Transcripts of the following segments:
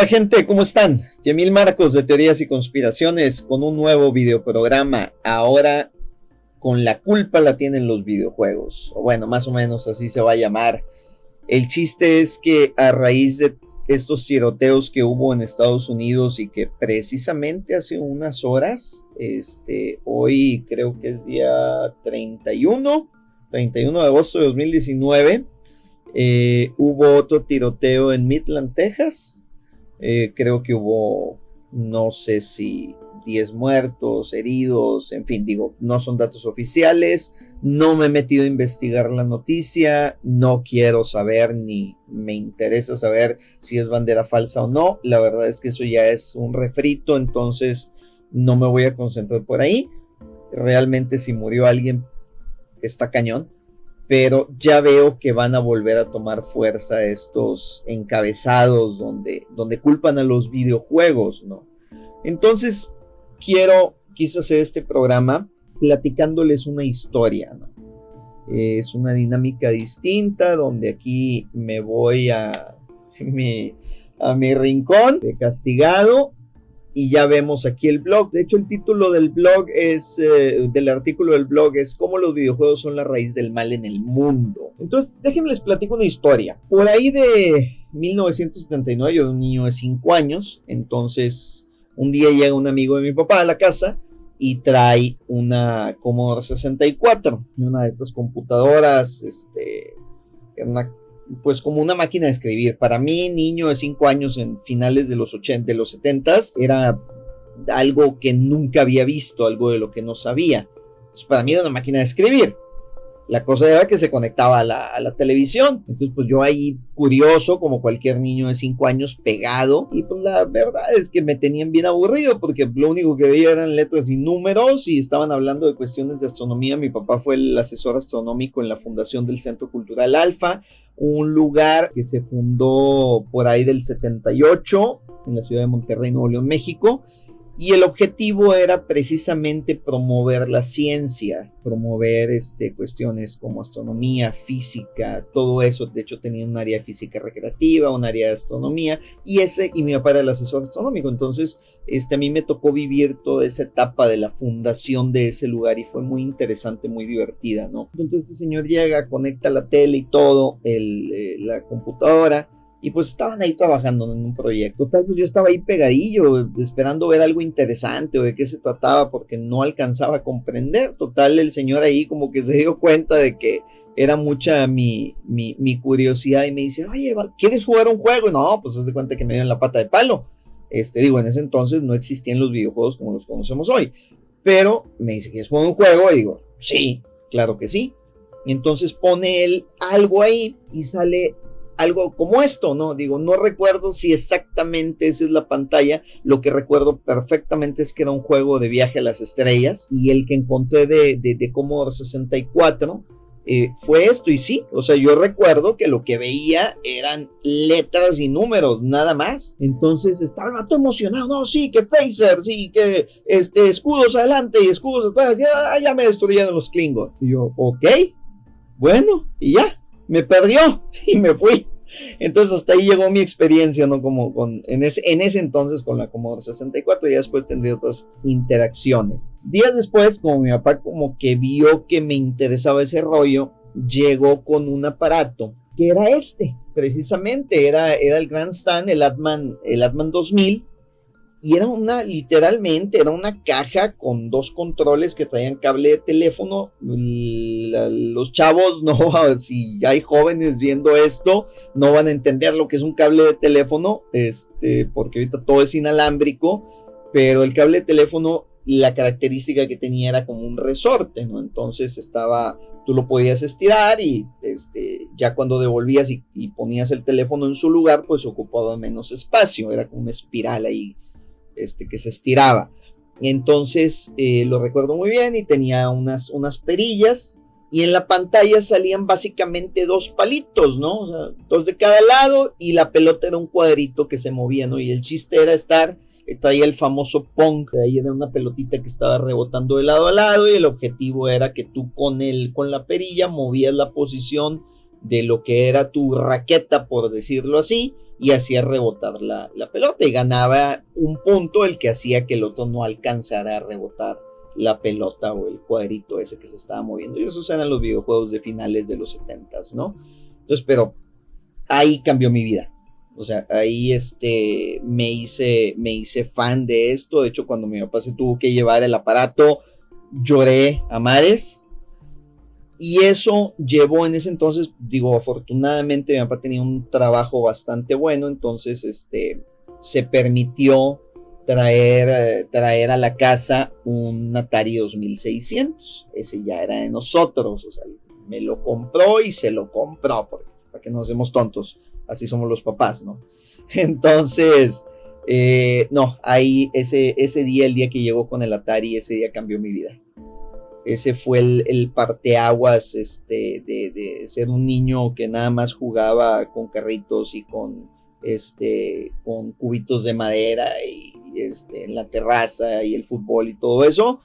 Hola gente, ¿cómo están? Yemil Marcos de Teorías y Conspiraciones con un nuevo videoprograma. Ahora con la culpa la tienen los videojuegos. O bueno, más o menos así se va a llamar. El chiste es que a raíz de estos tiroteos que hubo en Estados Unidos y que precisamente hace unas horas, hoy creo que es día 31 de agosto de 2019, hubo otro tiroteo en Midland, Texas. Creo que hubo, no sé si 10 muertos, heridos, en fin, digo, no son datos oficiales, no me he metido a investigar la noticia, no quiero saber ni me interesa saber si es bandera falsa o no, la verdad es que eso ya es un refrito, entonces no me voy a concentrar por ahí, realmente si murió alguien está cañón. Pero ya veo que van a volver a tomar fuerza estos encabezados donde culpan a los videojuegos, ¿no? Entonces quise hacer este programa platicándoles una historia, ¿no? Es una dinámica distinta donde aquí me voy a mi rincón de castigado. Y ya vemos aquí el blog. De hecho, el título del blog del artículo del blog es ¿Cómo los videojuegos son la raíz del mal en el mundo? Entonces, déjenme les platico una historia. Por ahí de 1979, yo era un niño de 5 años. Entonces, un día llega un amigo de mi papá a la casa y trae una Commodore 64. Una de estas computadoras, pues como una máquina de escribir. Para mí, niño de 5 años en finales de los 80, de los 70s, era algo que nunca había visto, algo de lo que no sabía. Entonces, para mí era una máquina de escribir. La cosa era que se conectaba a la televisión. Entonces, pues yo ahí curioso, como cualquier niño de 5 años, pegado. Y pues la verdad es que me tenían bien aburrido, porque lo único que veía eran letras y números y estaban hablando de cuestiones de astronomía. Mi papá fue el asesor astronómico en la fundación del Centro Cultural Alfa, un lugar que se fundó por ahí del 78 en la ciudad de Monterrey, Nuevo León, México. Y el objetivo era precisamente promover la ciencia, promover cuestiones como astronomía, física, todo eso. De hecho, tenía un área de física recreativa, un área de astronomía, y mi papá era el asesor astronómico. Entonces, a mí me tocó vivir toda esa etapa de la fundación de ese lugar y fue muy interesante, muy divertida, ¿no? Entonces, este señor llega, conecta la tele y todo, la computadora. Y pues estaban ahí trabajando en un proyecto. Tal vez yo estaba ahí pegadillo, esperando ver algo interesante o de qué se trataba, porque no alcanzaba a comprender. Total, el señor ahí como que se dio cuenta de que era mucha mi curiosidad y me dice, oye, ¿quieres jugar un juego? Y no, pues haz de cuenta que me dio en la pata de palo. Digo, en ese entonces no existían los videojuegos como los conocemos hoy. Pero me dice, ¿quieres jugar un juego? Y digo, sí, claro que sí. Y entonces pone él algo ahí y sale algo como esto, ¿no? Digo, no recuerdo si exactamente esa es la pantalla. Lo que recuerdo perfectamente es que era un juego de viaje a las estrellas. Y el que encontré de Commodore 64 fue esto. Y sí, o sea, yo recuerdo que lo que veía eran letras y números, nada más. Entonces estaba el vato emocionado. No, sí, que phaser, sí, que escudos adelante y escudos atrás. Ya me destruyeron los Klingon. Y yo, ok, bueno, y ya. Me perdió y me fui. Entonces hasta ahí llegó mi experiencia, ¿no? Como en ese entonces con la Commodore 64. Y después tendré otras interacciones. Días después, como mi papá como que vio que me interesaba ese rollo, llegó con un aparato que era precisamente era el Grandstand, el Atman 2000. Y era literalmente era una caja con 2 controles que traían cable de teléfono. Los chavos, no, si hay jóvenes viendo esto, no van a entender lo que es un cable de teléfono, porque ahorita todo es inalámbrico, pero el cable de teléfono, la característica que tenía era como un resorte, ¿no? Entonces tú lo podías estirar y ya cuando devolvías y ponías el teléfono en su lugar, pues ocupaba menos espacio, era como una espiral ahí. Que se estiraba. Entonces lo recuerdo muy bien y tenía unas perillas y en la pantalla salían básicamente 2 palitos, ¿no? O sea, 2 de cada lado y la pelota era un cuadrito que se movía, ¿no? Y el chiste era traía el famoso pong, de ahí era una pelotita que estaba rebotando de lado a lado y el objetivo era que tú con la perilla movías la posición de lo que era tu raqueta, por decirlo así, y hacía rebotar la pelota, y ganaba un punto el que hacía que el otro no alcanzara a rebotar la pelota o el cuadrito ese que se estaba moviendo. Y esos eran los videojuegos de finales de los 70s, ¿no? Entonces, pero ahí cambió mi vida. O sea, ahí me hice fan de esto. De hecho, cuando mi papá se tuvo que llevar el aparato, lloré a mares. Y eso llevó en ese entonces, digo, afortunadamente mi papá tenía un trabajo bastante bueno, entonces se permitió traer a la casa un Atari 2600. Ese ya era de nosotros, o sea, me lo compró y se lo compró, porque para que no hacemos tontos, así somos los papás, ¿no? Entonces, no, ahí ese día, el día que llegó con el Atari, ese día cambió mi vida. Ese fue el parteaguas de ser un niño que nada más jugaba con carritos y con cubitos de madera y en la terraza y el fútbol y todo eso,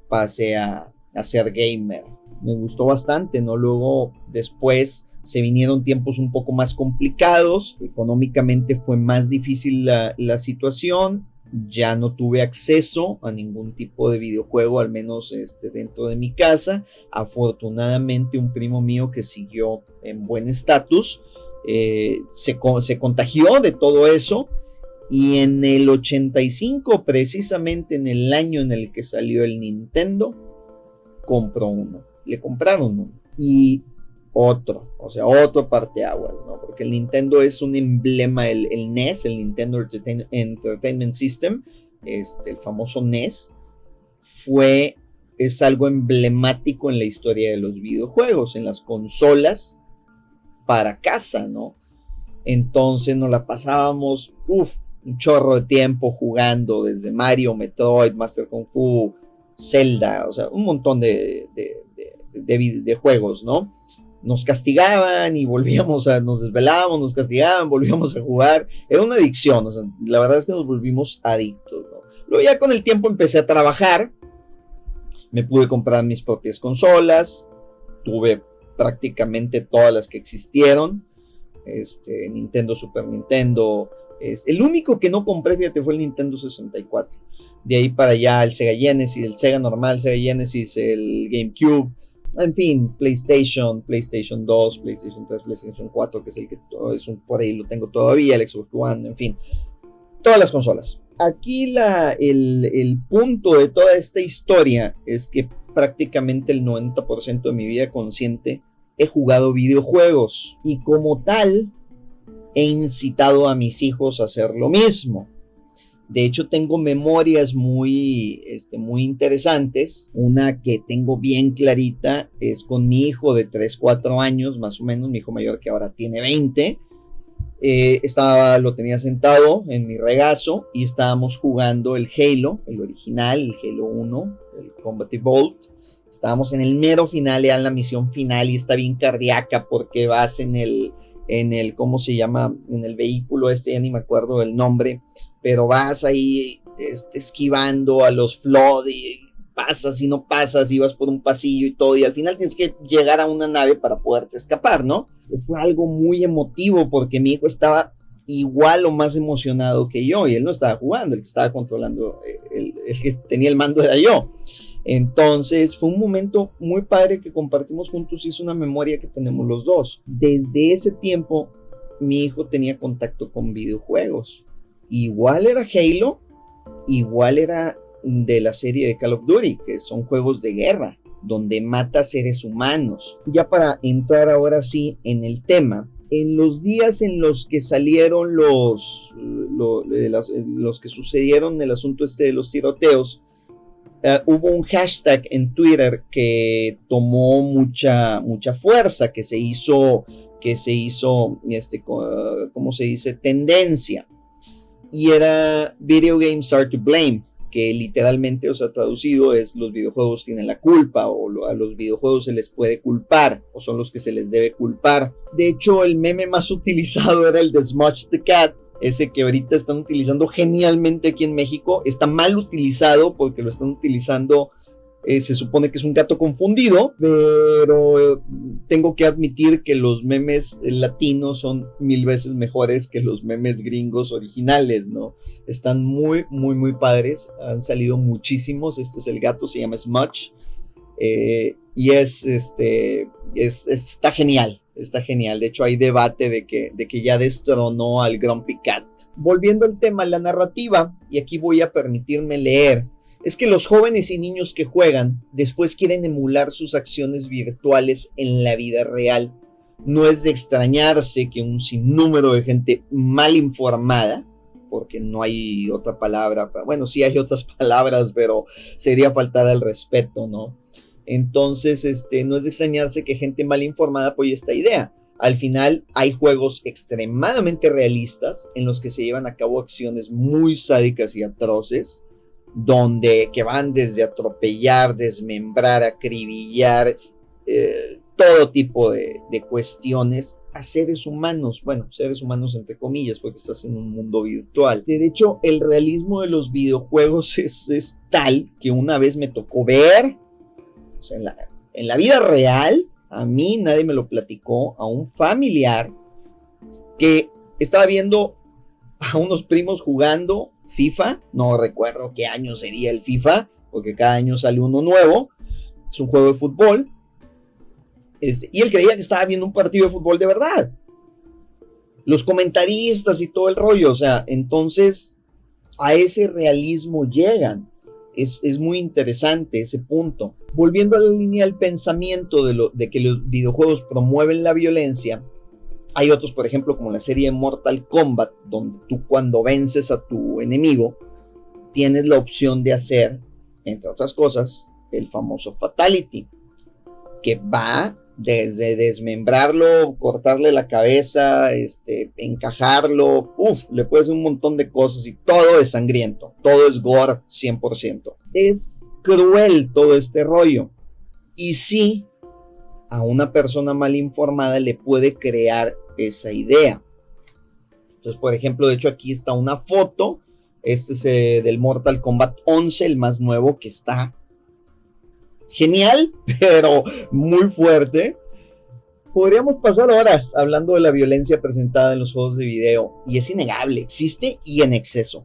pasé a ser gamer. Me gustó bastante, ¿no? Luego, después se vinieron tiempos un poco más complicados, económicamente fue más difícil la situación, ya no tuve acceso a ningún tipo de videojuego, al menos dentro de mi casa. Afortunadamente, un primo mío que siguió en buen estatus, se contagió de todo eso, y en el 85, precisamente en el año en el que salió el Nintendo, compró uno, le compraron uno, y otro parteaguas, ¿no? Porque el Nintendo es un emblema, el NES, el Nintendo Entertainment System, el famoso NES, es algo emblemático en la historia de los videojuegos, en las consolas para casa, ¿no? Entonces nos la pasábamos, un chorro de tiempo jugando, desde Mario, Metroid, Master Kung Fu, Zelda, o sea, un montón de juegos, ¿no? Nos castigaban y nos desvelábamos, nos castigaban, volvíamos a jugar. Era una adicción, o sea, la verdad es que nos volvimos adictos, ¿no? Luego ya con el tiempo empecé a trabajar, me pude comprar mis propias consolas, tuve prácticamente todas las que existieron, Nintendo, Super Nintendo. El único que no compré, fíjate, fue el Nintendo 64. De ahí para allá el Sega Genesis, el Sega normal, Sega Genesis, el GameCube, en fin, PlayStation 2, PlayStation 3, PlayStation 4, que es el que por ahí lo tengo todavía, el Xbox One, en fin, todas las consolas. Aquí el punto de toda esta historia es que prácticamente el 90% de mi vida consciente he jugado videojuegos, y como tal he incitado a mis hijos a hacer lo mismo. De hecho, tengo memorias muy interesantes. Una que tengo bien clarita es con mi hijo de 3, 4 años, más o menos, mi hijo mayor, que ahora tiene 20. Lo tenía sentado en mi regazo y estábamos jugando el Halo, el original, el Halo 1, el Combat Evolved. Estábamos en el mero final, ya en la misión final, y está bien cardíaca porque vas en el ¿cómo se llama? En el vehículo ya ni me acuerdo del nombre, pero vas ahí esquivando a los Flood y pasas y no pasas y vas por un pasillo y todo, y al final tienes que llegar a una nave para poderte escapar, ¿no? Fue algo muy emotivo porque mi hijo estaba igual o más emocionado que yo, y él no estaba jugando, el que estaba controlando, el que tenía el mando era yo. Entonces fue un momento muy padre que compartimos juntos, y es una memoria que tenemos los dos. Desde ese tiempo mi hijo tenía contacto con videojuegos. Igual era Halo, igual era de la serie de Call of Duty, que son juegos de guerra, donde mata seres humanos. Ya para entrar ahora sí en el tema, en los días en los que salieron los que sucedieron el asunto de los tiroteos, hubo un hashtag en Twitter que tomó mucha fuerza, que se hizo, ¿cómo se dice? Tendencia. Y era Video Games Are to Blame, que literalmente, o sea, traducido es: los videojuegos tienen la culpa, o a los videojuegos se les puede culpar, o son los que se les debe culpar. De hecho, el meme más utilizado era el de Smush the Cat, ese que ahorita están utilizando genialmente aquí en México. Está mal utilizado porque lo están utilizando Se supone que es un gato confundido, pero tengo que admitir que los memes latinos son 1000 veces mejores que los memes gringos originales, ¿no? Están muy, muy, muy padres. Han salido muchísimos. Este es el gato, se llama Smudge. Y está genial. Está genial. De hecho, hay debate de que ya destronó al Grumpy Cat. Volviendo al tema, la narrativa, y aquí voy a permitirme leer, es que los jóvenes y niños que juegan después quieren emular sus acciones virtuales en la vida real. No es de extrañarse que un sinnúmero de gente mal informada, porque no hay otra palabra, bueno, sí hay otras palabras, pero sería faltar al respeto, ¿no? Entonces, no es de extrañarse que gente mal informada apoye esta idea. Al final, hay juegos extremadamente realistas en los que se llevan a cabo acciones muy sádicas y atroces, que van desde atropellar, desmembrar, acribillar, todo tipo de cuestiones a seres humanos. Bueno, seres humanos entre comillas, porque estás en un mundo virtual. De hecho, el realismo de los videojuegos es tal que una vez me tocó ver, o sea, en la vida real, a mí nadie me lo platicó, a un familiar que estaba viendo a unos primos jugando FIFA, no recuerdo qué año sería el FIFA, porque cada año sale uno nuevo, es un juego de fútbol, y él creía que estaba viendo un partido de fútbol de verdad, los comentaristas y todo el rollo, o sea, entonces a ese realismo llegan. Es muy interesante ese punto. Volviendo a la línea del pensamiento de que los videojuegos promueven la violencia, hay otros, por ejemplo, como la serie Mortal Kombat, donde tú cuando vences a tu enemigo, tienes la opción de hacer, entre otras cosas, el famoso Fatality, que va desde desmembrarlo, cortarle la cabeza, encajarlo, le puedes hacer un montón de cosas y todo es sangriento, todo es gore 100%. Es cruel todo este rollo. Y sí, a una persona mal informada le puede crear esa idea. Entonces, por ejemplo, de hecho aquí está una foto, este es del Mortal Kombat 11, el más nuevo, que está genial, pero muy fuerte. Podríamos pasar horas hablando de la violencia presentada en los juegos de video, y es innegable, existe y en exceso.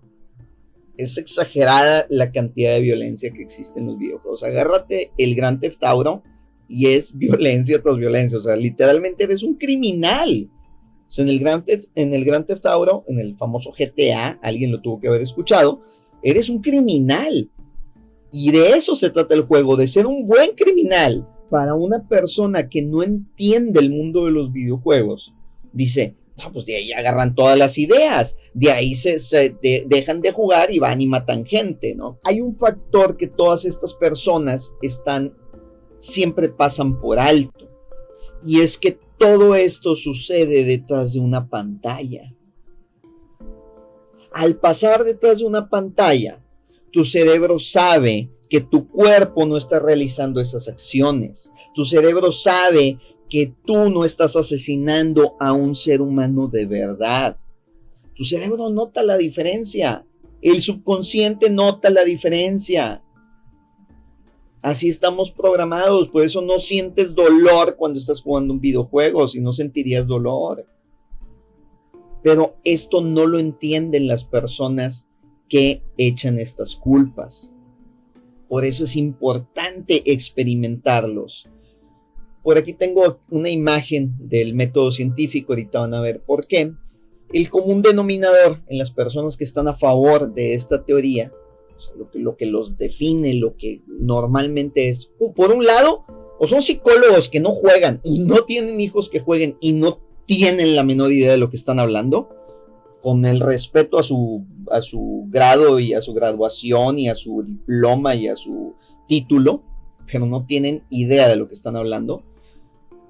Es exagerada la cantidad de violencia que existe en los videojuegos. Agárrate el Grand Theft Auto y es violencia tras violencia, o sea, literalmente eres un criminal. O sea, en el Grand Theft Auto, en el famoso GTA, alguien lo tuvo que haber escuchado, eres un criminal. Y de eso se trata el juego, de ser un buen criminal. Para una persona que no entiende el mundo de los videojuegos, dice, no, pues de ahí agarran todas las ideas, de ahí dejan de jugar y van y matan gente, ¿no? Hay un factor que todas estas personas siempre pasan por alto, y es que todo esto sucede detrás de una pantalla. Al pasar detrás de una pantalla, tu cerebro sabe que tu cuerpo no está realizando esas acciones. Tu cerebro sabe que tú no estás asesinando a un ser humano de verdad. Tu cerebro nota la diferencia. El subconsciente nota la diferencia. Así estamos programados. Por eso no sientes dolor cuando estás jugando un videojuego. Si no sentirías dolor. Pero esto no lo entienden las personas que echan estas culpas. Por eso es importante experimentarlos. Por aquí tengo una imagen del método científico, ahorita van a ver por qué. El común denominador en las personas que están a favor de esta teoría, o sea, lo que los define, lo que normalmente es, por un lado, o son psicólogos que no juegan y no tienen hijos que jueguen y no tienen la menor idea de lo que están hablando, con el respeto a su grado y a su graduación y a su diploma y a su título, pero no tienen idea de lo que están hablando.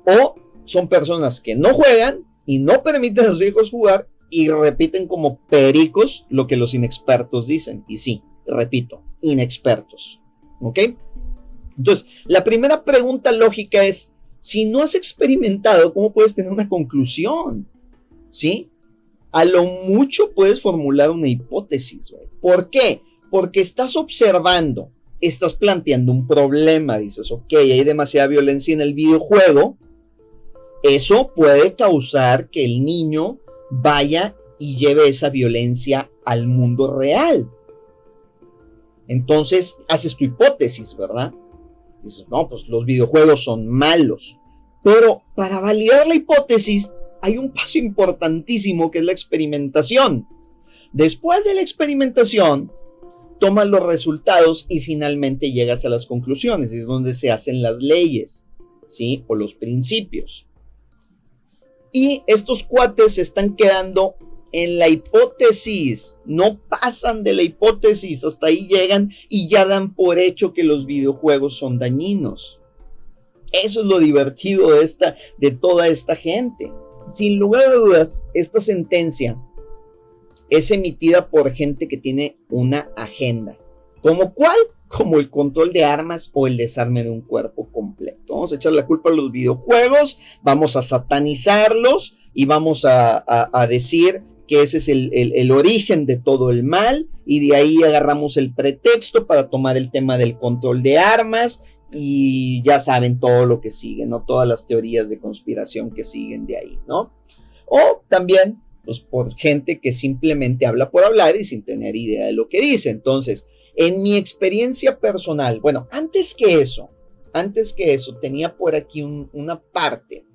O son personas que no juegan y no permiten a sus hijos jugar y repiten como pericos lo que los inexpertos dicen. Y sí, repito, inexpertos. ¿Ok? Entonces, la primera pregunta lógica es, si no has experimentado, ¿cómo puedes tener una conclusión? ¿Sí? A lo mucho puedes formular una hipótesis, güey. ¿Por qué? Porque estás observando estás planteando un problema. Dices, ok, hay demasiada violencia en el videojuego. Eso puede causar que el niño vaya y lleve esa violencia al mundo real. Entonces haces tu hipótesis, ¿verdad? Dices, no, pues los videojuegos son malos. Pero para validar la hipótesis hay un paso importantísimo que es la experimentación. Después de la experimentación, tomas los resultados y finalmente llegas a las conclusiones. Es donde se hacen las leyes, ¿sí? O los principios. Y estos cuates se están quedando en la hipótesis, no pasan de la hipótesis, hasta ahí llegan y ya dan por hecho que los videojuegos son dañinos. Eso es lo divertido de toda esta gente. Sin lugar a dudas, esta sentencia es emitida por gente que tiene una agenda. ¿Cómo cuál? Como el control de armas o el desarme de un cuerpo completo. Vamos a echar la culpa a los videojuegos, vamos a satanizarlos y vamos a decir que ese es el origen de todo el mal, y de ahí agarramos el pretexto para tomar el tema del control de armas, y ya saben todo lo que sigue, ¿no? Todas las teorías de conspiración que siguen de ahí, ¿no? O también, pues, por gente que simplemente habla por hablar y sin tener idea de lo que dice. Entonces, en mi experiencia personal, bueno, antes que eso, tenía por aquí una parte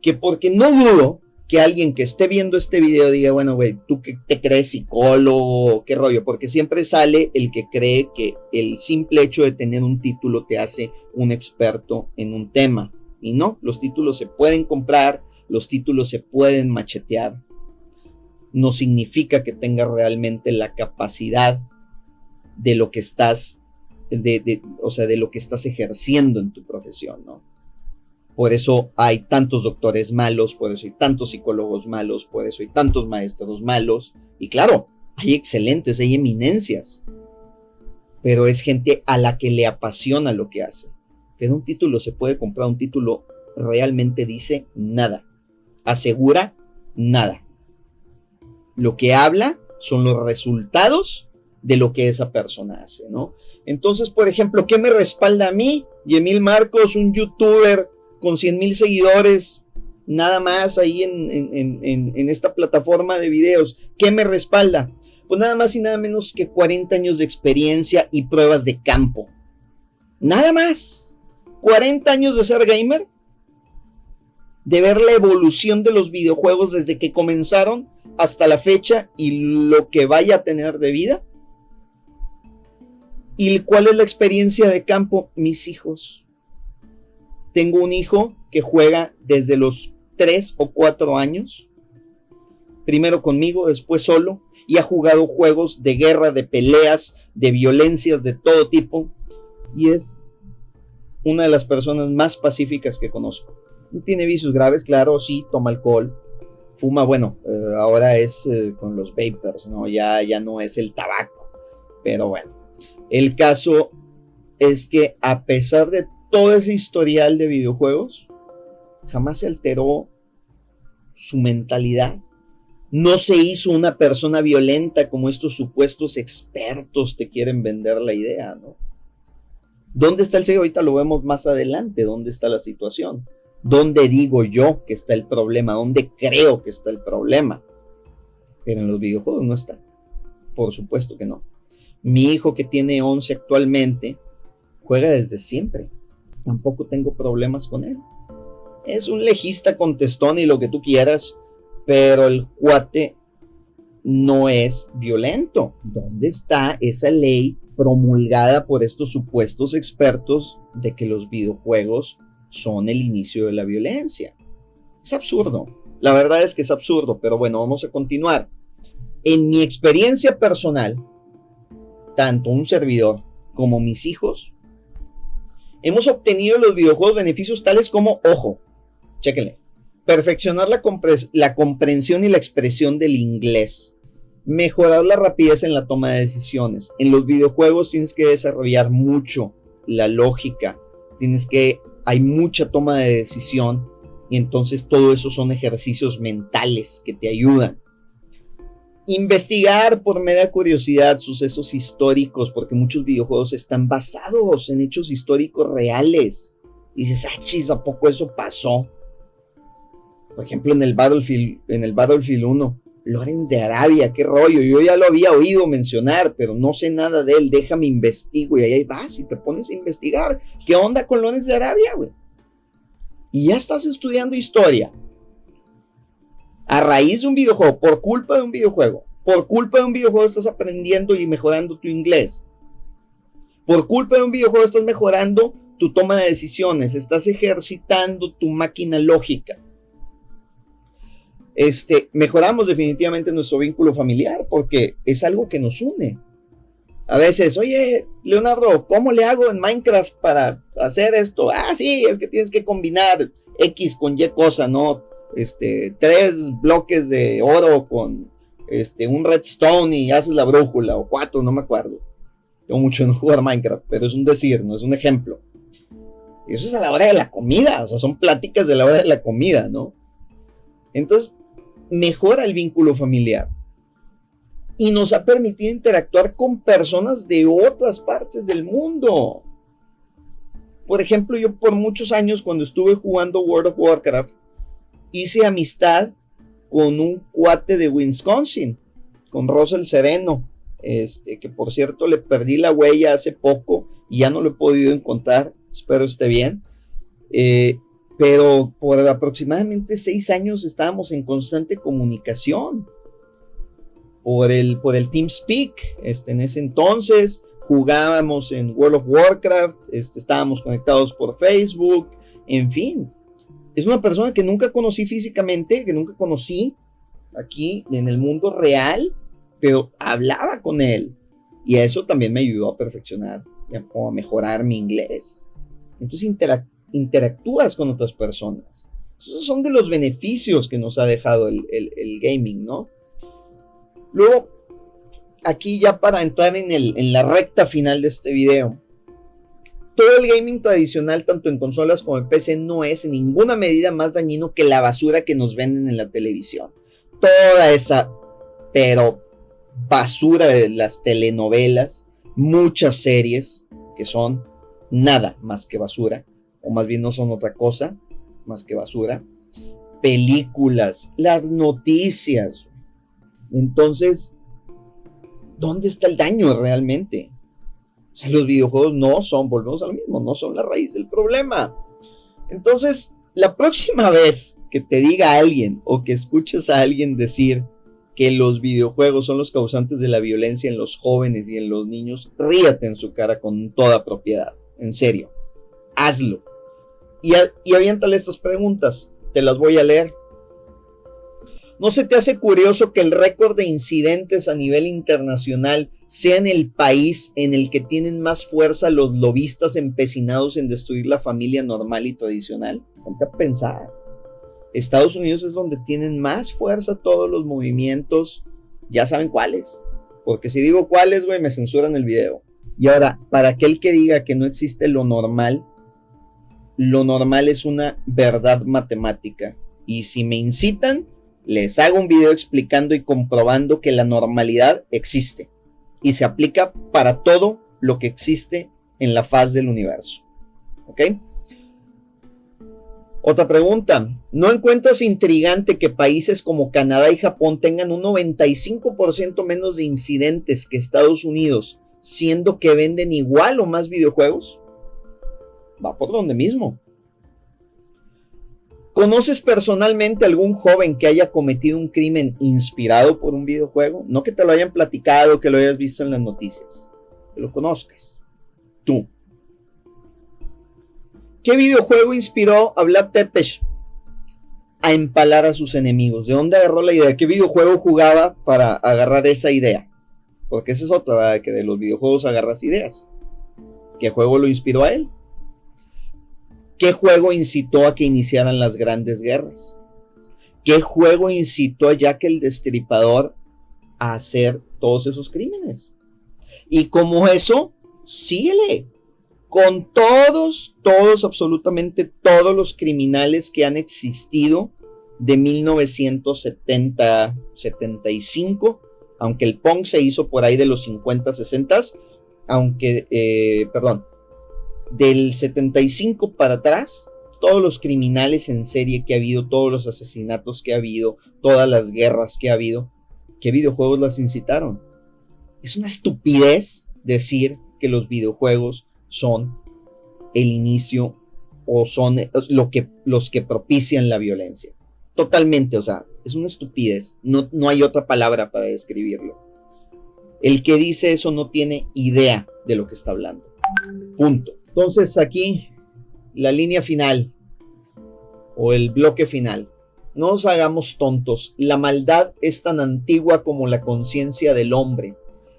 que, porque no dudo que alguien que esté viendo este video diga, bueno, güey, ¿tú qué te crees, psicólogo? ¿Qué rollo? Porque siempre sale el que cree que el simple hecho de tener un título te hace un experto en un tema. Y no, los títulos se pueden comprar, los títulos se pueden machetear. No significa que tengas realmente la capacidad de lo que estás, de lo que estás ejerciendo en tu profesión, ¿no? Por eso hay tantos doctores malos, por eso hay tantos psicólogos malos, por eso hay tantos maestros malos. Y claro, hay excelentes, hay eminencias, pero es gente a la que le apasiona lo que hace. Pero un título se puede comprar, un título realmente dice nada, asegura nada. Lo que habla son los resultados de lo que esa persona hace, ¿no? Entonces, por ejemplo, ¿qué me respalda a mí? Yemil Marcos, un youtuber con 100,000 seguidores, nada más ahí en esta plataforma de videos. ¿Qué me respalda? Pues nada más y nada menos que 40 años de experiencia y pruebas de campo. Nada más. 40 años de ser gamer, de ver la evolución de los videojuegos desde que comenzaron hasta la fecha y lo que vaya a tener de vida. ¿Y cuál es la experiencia de campo? Mis hijos. Tengo un hijo que juega desde los 3 o 4 años. Primero conmigo, después solo. Y ha jugado juegos de guerra, de peleas, de violencias de todo tipo. Y es una de las personas más pacíficas que conozco. No tiene vicios graves, claro, sí, toma alcohol. Fuma, bueno, ahora es con los vapers, ¿no? Ya no es el tabaco. Pero bueno, el caso es que a pesar de todo ese historial de videojuegos, jamás se alteró su mentalidad. No se hizo una persona violenta como estos supuestos expertos te quieren vender la idea, ¿no? ¿Dónde está el sello? Ahorita lo vemos más adelante. ¿Dónde está la situación? ¿Dónde digo yo que está el problema? ¿Dónde creo que está el problema? Pero en los videojuegos no está. Por supuesto que no. Mi hijo, que tiene 11 actualmente, juega desde siempre. Tampoco tengo problemas con él. Es un legista contestón y lo que tú quieras, pero el cuate no es violento. ¿Dónde está esa ley promulgada por estos supuestos expertos de que los videojuegos son el inicio de la violencia? Es absurdo. La verdad es que es absurdo, pero bueno, vamos a continuar. En mi experiencia personal, tanto un servidor como mis hijos, hemos obtenido en los videojuegos beneficios tales como, ojo, chéquenle, perfeccionar la comprensión y la expresión del inglés, mejorar la rapidez en la toma de decisiones. En los videojuegos tienes que desarrollar mucho la lógica, hay mucha toma de decisión, y entonces todo eso son ejercicios mentales que te ayudan. Investigar por mera curiosidad sucesos históricos, porque muchos videojuegos están basados en hechos históricos reales. Y dices, chis, ¿a poco eso pasó? Por ejemplo, en el Battlefield 1, Lawrence de Arabia, qué rollo, yo ya lo había oído mencionar, pero no sé nada de él, déjame investigo, y ahí vas y te pones a investigar, ¿qué onda con Lawrence de Arabia, güey? Y ya estás estudiando historia, a raíz de un videojuego, por culpa de un videojuego, estás aprendiendo y mejorando tu inglés, por culpa de un videojuego estás mejorando tu toma de decisiones, estás ejercitando tu máquina lógica. Mejoramos definitivamente nuestro vínculo familiar porque es algo que nos une. A veces, oye, Leonardo, ¿cómo le hago en Minecraft para hacer esto? Sí, es que tienes que combinar X con Y cosa, ¿no? 3 bloques de oro con un redstone y haces la brújula, o 4, no me acuerdo. Tengo mucho en jugar Minecraft, pero es un decir, no es un ejemplo. Y eso es a la hora de la comida, o sea, son pláticas de la hora de la comida, ¿no? Entonces, mejora el vínculo familiar y nos ha permitido interactuar con personas de otras partes del mundo. Por ejemplo, yo por muchos años cuando estuve jugando World of Warcraft hice amistad con un cuate de Wisconsin, con Russell Sereno, que por cierto le perdí la huella hace poco y ya no lo he podido encontrar, espero esté bien. Pero por aproximadamente 6 años estábamos en constante comunicación por el TeamSpeak. En ese entonces jugábamos en World of Warcraft, estábamos conectados por Facebook, en fin. Es una persona que nunca conocí físicamente, que nunca conocí aquí en el mundo real, pero hablaba con él. Y eso también me ayudó a perfeccionar o a mejorar mi inglés. Entonces interactúas con otras personas. Esos son de los beneficios que nos ha dejado el gaming, ¿no? Luego, aquí ya para entrar en la recta final de este video, todo el gaming tradicional, tanto en consolas como en PC, no es en ninguna medida más dañino que la basura que nos venden en la televisión. Toda esa, pero basura de las telenovelas, muchas series que son nada más que basura, o más bien no son otra cosa más que basura, películas, las noticias. Entonces, ¿dónde está el daño realmente? O sea, los videojuegos no son, volvemos a lo mismo, no son la raíz del problema. Entonces, la próxima vez que te diga alguien o que escuches a alguien decir que los videojuegos son los causantes de la violencia en los jóvenes y en los niños, ríate en su cara con toda propiedad, en serio, hazlo. Y aviéntale estas preguntas, te las voy a leer. ¿No se te hace curioso que el récord de incidentes a nivel internacional sea en el país en el que tienen más fuerza los lobistas empecinados en destruir la familia normal y tradicional? Ponte a pensar. Estados Unidos es donde tienen más fuerza todos los movimientos, ya saben cuáles, porque si digo cuáles, güey, me censuran el video. Y ahora, para aquel que diga que no existe lo normal es una verdad matemática, y si me incitan, les hago un video explicando y comprobando que la normalidad existe y se aplica para todo lo que existe en la faz del universo. ¿Ok? Otra pregunta. ¿No encuentras intrigante que países como Canadá y Japón tengan un 95% menos de incidentes que Estados Unidos, siendo que venden igual o más videojuegos? Va por donde mismo. ¿Conoces personalmente algún joven que haya cometido un crimen inspirado por un videojuego? No que te lo hayan platicado, que lo hayas visto en las noticias. Que lo conozcas. Tú. ¿Qué videojuego inspiró a Vlad Tepes a empalar a sus enemigos? ¿De dónde agarró la idea? ¿Qué videojuego jugaba para agarrar esa idea? Porque esa es otra, ¿verdad? Que de los videojuegos agarras ideas. ¿Qué juego lo inspiró a él? ¿Qué juego incitó a que iniciaran las grandes guerras? ¿Qué juego incitó a Jack el Destripador a hacer todos esos crímenes? Y como eso, síguele con todos, absolutamente todos los criminales que han existido de 1970, 75 Aunque el Pong se hizo por ahí de los 50, 60, del 75 para atrás, todos los criminales en serie que ha habido, todos los asesinatos que ha habido, todas las guerras que ha habido, ¿qué videojuegos las incitaron? Es una estupidez decir que los videojuegos son el inicio o son los que propician la violencia. Totalmente, o sea, es una estupidez. No hay otra palabra para describirlo. El que dice eso no tiene idea de lo que está hablando. Punto. Entonces aquí la línea final o el bloque final. No nos hagamos tontos. La maldad es tan antigua como la conciencia del hombre.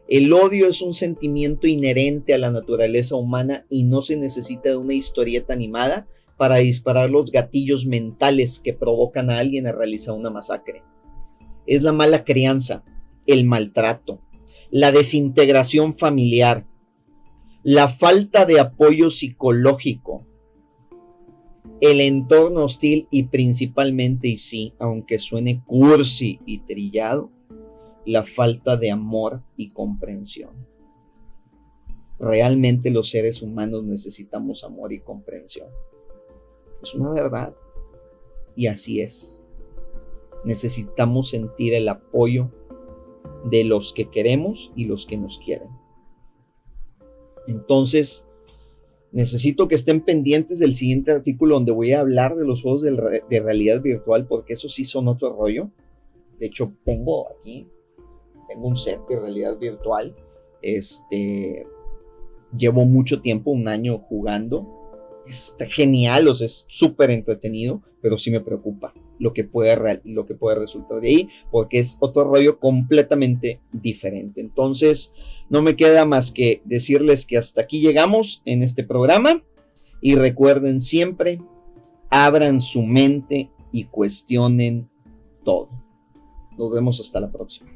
El odio es un sentimiento inherente a la naturaleza humana y no se necesita de una historieta animada para disparar los gatillos mentales que provocan a alguien a realizar una masacre. Es la mala crianza, el maltrato, la desintegración familiar, la falta de apoyo psicológico, el entorno hostil y principalmente, y sí, aunque suene cursi y trillado, la falta de amor y comprensión. Realmente los seres humanos necesitamos amor y comprensión. Es una verdad. Y así es. Necesitamos sentir el apoyo de los que queremos y los que nos quieren. Entonces, necesito que estén pendientes del siguiente artículo donde voy a hablar de los juegos de realidad virtual, porque esos sí son otro rollo. De hecho, tengo un set de realidad virtual. Llevo mucho tiempo, 1 año jugando. Está genial, o sea, es súper entretenido, pero sí me preocupa lo que puede resultar de ahí, porque es otro rollo completamente diferente. Entonces, no me queda más que decirles que hasta aquí llegamos en este programa, y recuerden siempre, abran su mente y cuestionen todo. Nos vemos hasta la próxima.